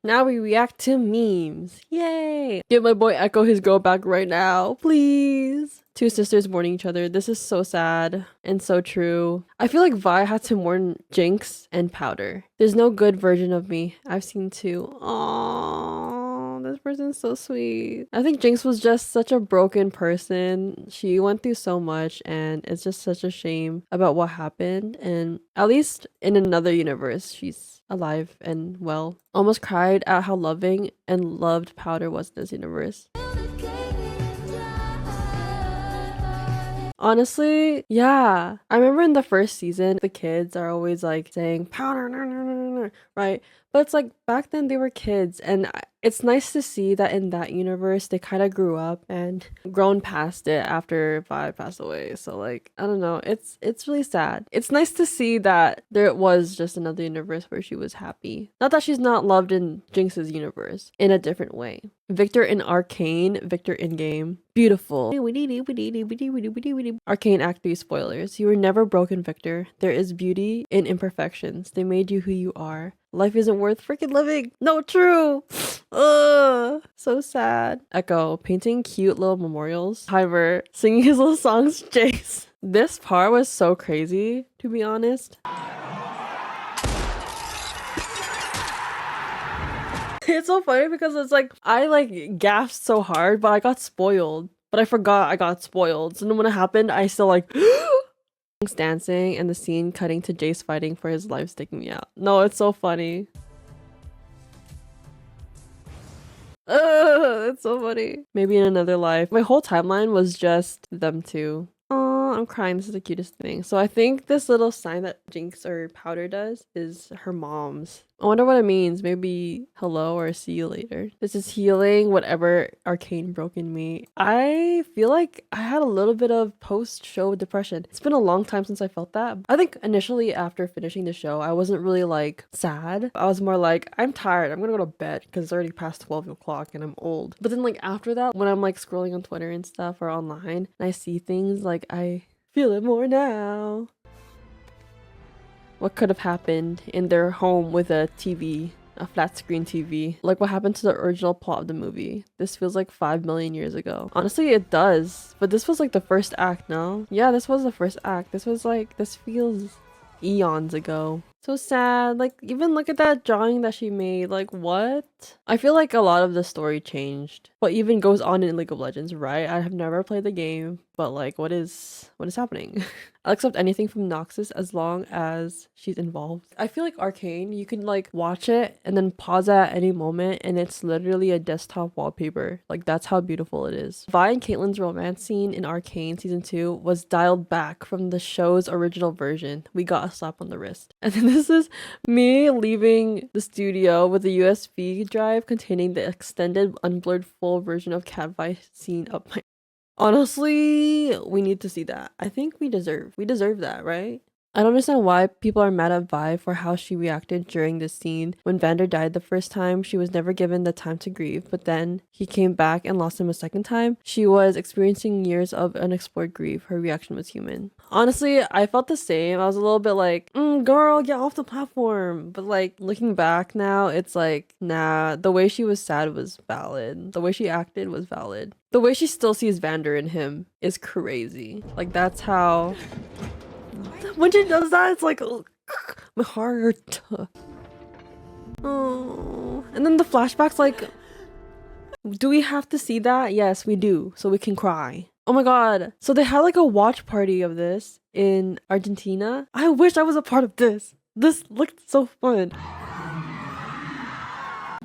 Now we react to memes. Yay! Give my boy Echo his girl back right now, please. Two sisters mourning each other. This is so sad and so true. I feel like Vi had to mourn Jinx and Powder. There's no good version of me. I've seen two. Aww, this person's so sweet. I think Jinx was just such a broken person. She went through so much and it's just such a shame about what happened. And at least in another universe, she's alive and well. Almost cried at how loving and loved Powder was in this universe. Honestly, yeah. I remember in the first season, the kids are always like saying powder, no, no, no, no, no, right? But it's like back then they were kids, and it's nice to see that in that universe they kind of grew up and grown past it after Vi passed away. So like, I don't know, it's really sad. It's nice to see that there was just another universe where she was happy. Not that she's not loved in Jinx's universe in a different way. Victor in Arcane, Victor in game. Beautiful. Arcane Act 3 spoilers. You were never broken, Victor. There is beauty in imperfections. They made you who you are. Life isn't worth freaking living. No, true. Ugh, so sad. Echo, painting cute little memorials. Hyver, singing his little songs. Jace. This part was so crazy, to be honest. It's so funny because it's like, I like gasped so hard, but I got spoiled. But I forgot I got spoiled. So then when it happened, I still like dancing and the scene cutting to Jace fighting for his life sticking me out. No, it's so funny. It's so funny. Maybe in another life. My whole timeline was just them two. Oh, I'm crying. This is the cutest thing. So I think this little sign that Jinx or Powder does is her mom's. I wonder what it means. Maybe hello or see you later. This is healing whatever arcane broke in me. I feel like I had a little bit of post-show depression. It's been a long time since I felt that. I think initially after finishing the show, I wasn't really like sad. I was more like, I'm tired. I'm gonna go to bed because it's already past 12 o'clock and I'm old. But then like after that, when I'm like scrolling on Twitter and stuff or online and I see things, like I feel it more now. What could have happened in their home with a TV, a flat screen TV? Like what happened to the original plot of the movie? This feels like 5 million years ago. Honestly, it does. But this was like the first act, no? Yeah, this was the first act. This was like, this feels eons ago. So sad. Like, even look at that drawing that she made. Like, what? I feel like a lot of the story changed. What even goes on in League of Legends, right? I have never played the game, but like, what is happening? I'll accept anything from Noxus as long as she's involved. I feel like Arcane, you can like watch it and then pause at any moment and it's literally a desktop wallpaper. Like that's how beautiful it is. Vi and Caitlyn's romance scene in Arcane season 2 was dialed back from the show's original version. We got a slap on the wrist. And then this is me leaving the studio with a USB drive containing the extended unblurred full version of Cat Vi scene up my. Honestly, we need to see that. I think we deserve that, right? I don't understand why people are mad at Vi for how she reacted during this scene. When Vander died the first time, she was never given the time to grieve, but then he came back and lost him a second time. She was experiencing years of unexplored grief. Her reaction was human. Honestly, I felt the same. I was a little bit like, girl, get off the platform. But like, looking back now, it's like, nah, the way she was sad was valid. The way she acted was valid. The way she still sees Vander in him is crazy. Like, that's how... When she does that, it's like, oh, my heart. Oh. And then the flashbacks, like, do we have to see that? Yes, we do, so we can cry. Oh my god. So they had like a watch party of this in Argentina. I wish I was a part of this. This looked so fun.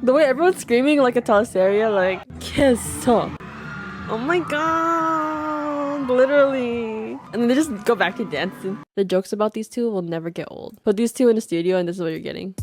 The way everyone's screaming like a teleseria, like, kiss. Oh my god, literally. And then they just go back to dancing. The jokes about these two will never get old. Put these two in the studio and this is what you're getting.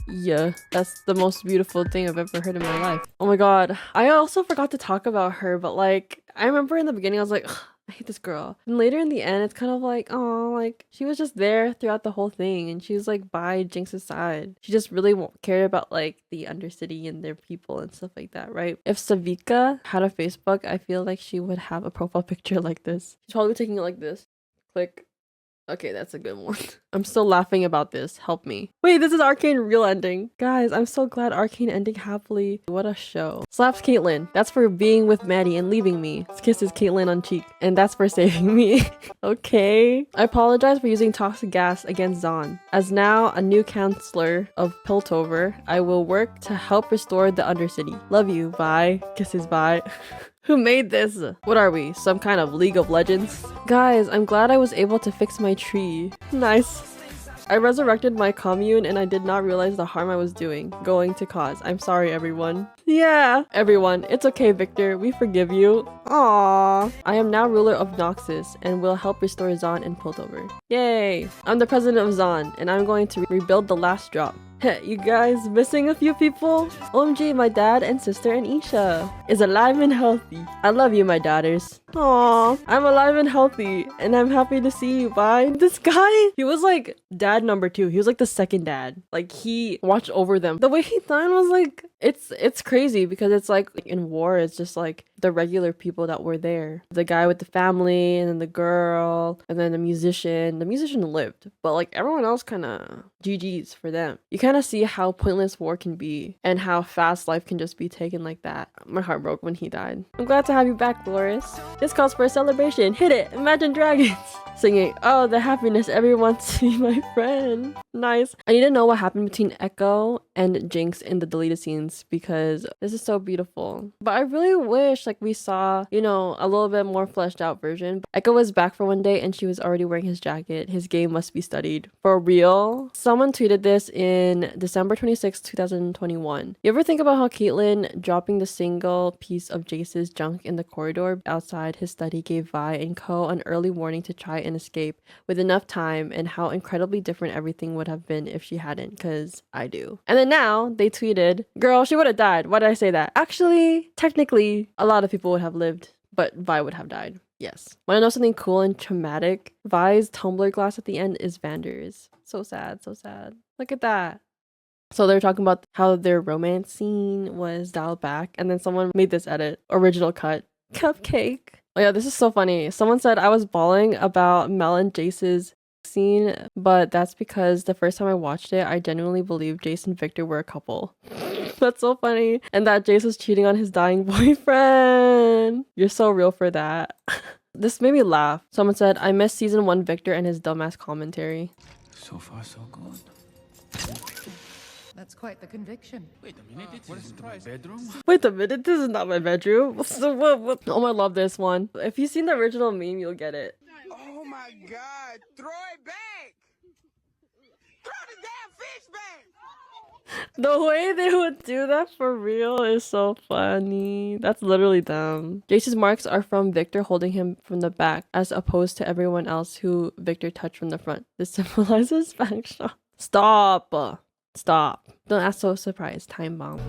Yeah, that's the most beautiful thing I've ever heard in my life. Oh my god. I also forgot to talk about her, but like, I remember in the beginning I was like, ugh, I hate this girl. And later in the end, it's kind of like, oh, like she was just there throughout the whole thing and she was like by Jinx's side. She just really cared about like the Undercity and their people and stuff like that, right? If Savika had a Facebook, I feel like she would have a profile picture like this. She's probably taking it like this. Click. Okay, that's a good one. I'm still laughing about this. Help me. Wait, this is Arcane real ending. Guys, I'm so glad Arcane ending happily. What a show. Slaps Caitlyn. That's for being with Maddie and leaving me. Kisses Caitlyn on cheek. And that's for saving me. Okay. I apologize for using toxic gas against Zahn. As now a new counselor of Piltover, I will work to help restore the Undercity. Love you. Bye. Kisses. Bye. Who made this? What are we? Some kind of League of Legends? Guys, I'm glad I was able to fix my tree. Nice. I resurrected my commune and I did not realize the harm I was going to cause. I'm sorry, everyone. Yeah, everyone. It's okay, Victor. We forgive you. Aww. I am now ruler of Noxus and will help restore Zahn and Piltover. Yay. I'm the president of Zahn and I'm going to rebuild the last drop. You guys missing a few people? OMG, my dad and sister and Isha is alive and healthy. I love you, my daughters. Aww, I'm alive and healthy and I'm happy to see you. Bye. This guy, he was like dad number 2. He was like the second dad. Like he watched over them. The way he died was like, it's crazy because it's like in war, it's just like the regular people that were there. The guy with the family and then the girl and then the musician. The musician lived, but like everyone else kind of GG's for them. You kind of see how pointless war can be and how fast life can just be taken like that. My heart broke when he died. I'm glad to have you back, Dolores. This calls for a celebration. Hit it! Imagine Dragons! Singing, oh, the happiness everyone see my friend. Nice. I need to know what happened between Echo and Jinx in the deleted scenes because this is so beautiful. But I really wish like we saw, you know, a little bit more fleshed out version. Echo was back for one day and she was already wearing his jacket. His game must be studied. For real? Someone tweeted this in December 26, 2021. You ever think about how Caitlyn dropping the single piece of Jace's junk in the corridor outside his study gave Vi and Co an early warning to try and escape with enough time, and how incredibly different everything would have been if she hadn't, because I do. And then now they tweeted, girl, she would have died. Why did I say that? Actually, technically, a lot of people would have lived, but Vi would have died. Yes. Want to know something cool and traumatic? Vi's tumbler glass at the end is Vander's. So sad, so sad. Look at that. So they're talking about how their romance scene was dialed back, and then someone made this edit. Original cut. Cupcake. Oh yeah, this is so funny. Someone said I was bawling about Mel and Jace's scene, but that's because the first time I watched it, I genuinely believed Jace and Victor were a couple. That's so funny. And that Jace was cheating on his dying boyfriend. You're so real for that. This made me laugh. Someone said, I miss season 1 Victor and his dumbass commentary. So far, so good. That's quite the conviction. Wait a minute, this isn't my bedroom. Wait a minute, this is not my bedroom. So what? Oh, I love this one. If you've seen the original meme, you'll get it. Oh my God! Throw it back! Throw the damn fish back! The way they would do that for real is so funny. That's literally them. Jace's marks are from Victor holding him from the back, as opposed to everyone else who Victor touched from the front. This symbolizes back shot. Stop. Stop. Don't act so surprised. Time bomb.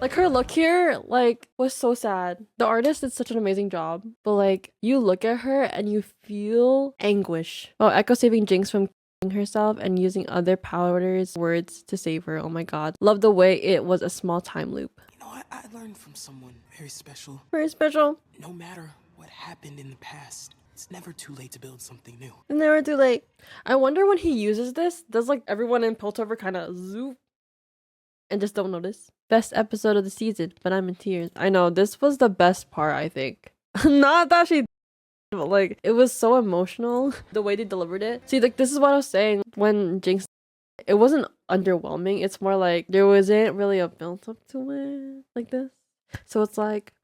Like her look here, like, was so sad. The artist did such an amazing job. But like, you look at her and you feel anguish. Oh, Echo saving Jinx from herself and using other powders words to save her. Oh my god. Love the way it was a small time loop. You know, I learned from someone very special. Very special. No matter what happened in the past, it's never too late to build something new. It's never too late. I wonder when he uses this, does like everyone in Piltover kind of zoop and just don't notice? Best episode of the season, but I'm in tears. I know, this was the best part, I think. Not that she, but like, it was so emotional, the way they delivered it. See, like, this is what I was saying when Jinx, it wasn't underwhelming. It's more like, there wasn't really a build up to it like this. So it's like,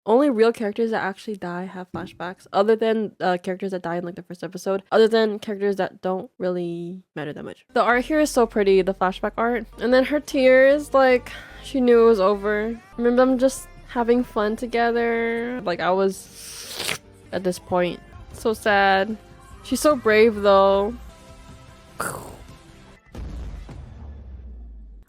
only real characters that actually die have flashbacks, other than characters that die in like the first episode, other than characters that don't really matter that much. The art here is so pretty, the flashback art. And then her tears, like, she knew it was over. Remember them just having fun together? Like, I was at this point. So sad. She's so brave though.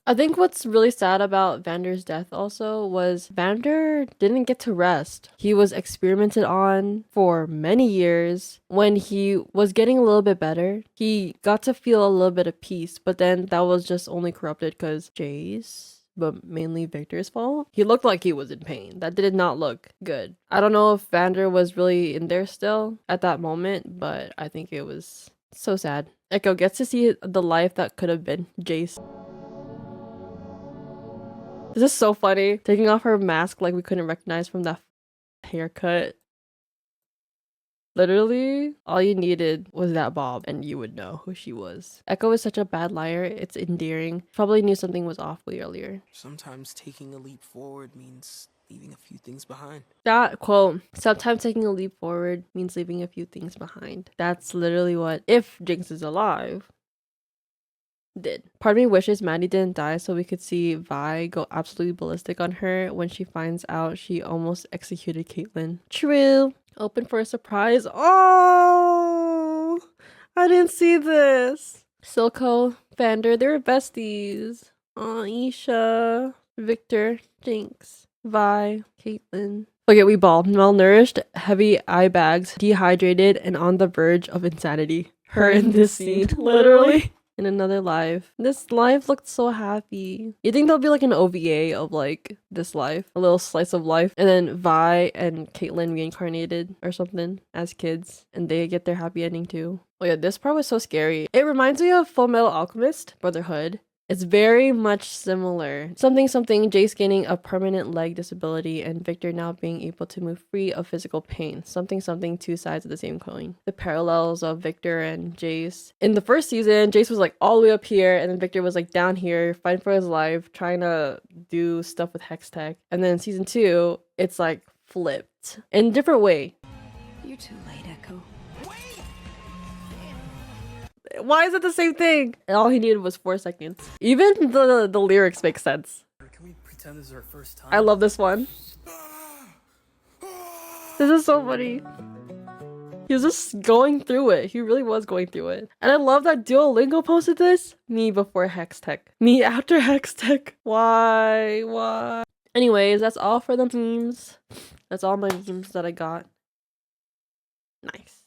I think what's really sad about Vander's death also was Vander didn't get to rest. He was experimented on for many years. When he was getting a little bit better, he got to feel a little bit of peace, but then that was just only corrupted because Jace but mainly Victor's fault. He looked like he was in pain. That did not look good. I don't know if Vander was really in there still at that moment, but I think it was so sad. Echo gets to see the life that could have been Jace. This is so funny. Taking off her mask like we couldn't recognize from that haircut. Literally, all you needed was that bob and you would know who she was. Echo is such a bad liar. It's endearing. Probably knew something was off way earlier. Sometimes taking a leap forward means leaving a few things behind. That quote, sometimes taking a leap forward means leaving a few things behind. That's literally what, if Jinx is alive, did. Part of me wishes Maddie didn't die so we could see Vi go absolutely ballistic on her when she finds out she almost executed Caitlyn. True. Open for a surprise. Oh, I didn't see this. Silco, Vander, they were besties. Oh, Isha, Victor, Jinx, Vi, Caitlyn. Okay, we ball. Malnourished, heavy eye bags, dehydrated, and on the verge of insanity. Her in this scene, literally. In another life. This life looked so happy. You think there'll be like an OVA of like this life? A little slice of life. And then Vi and Caitlyn reincarnated or something as kids. And they get their happy ending too. Oh yeah, this part was so scary. It reminds me of Full Metal Alchemist Brotherhood. It's very much similar. Something Jace gaining a permanent leg disability and Victor now being able to move free of physical pain. Something two sides of the same coin. The parallels of Victor and Jace. In the first season, Jace was like all the way up here and then Victor was like down here fighting for his life, trying to do stuff with Hex Tech. And then in season 2, it's like flipped in a different way. You're too late, Echo. Why is it the same thing? And all he needed was 4 seconds. Even the lyrics make sense. Can we pretend this is our first time? I love this one. This is so funny. He was just going through it. He really was going through it. And I love that Duolingo posted this. Me before Hex Tech. Me after Hex Tech. Why? Anyways, that's all for the memes. That's all my memes that I got. Nice.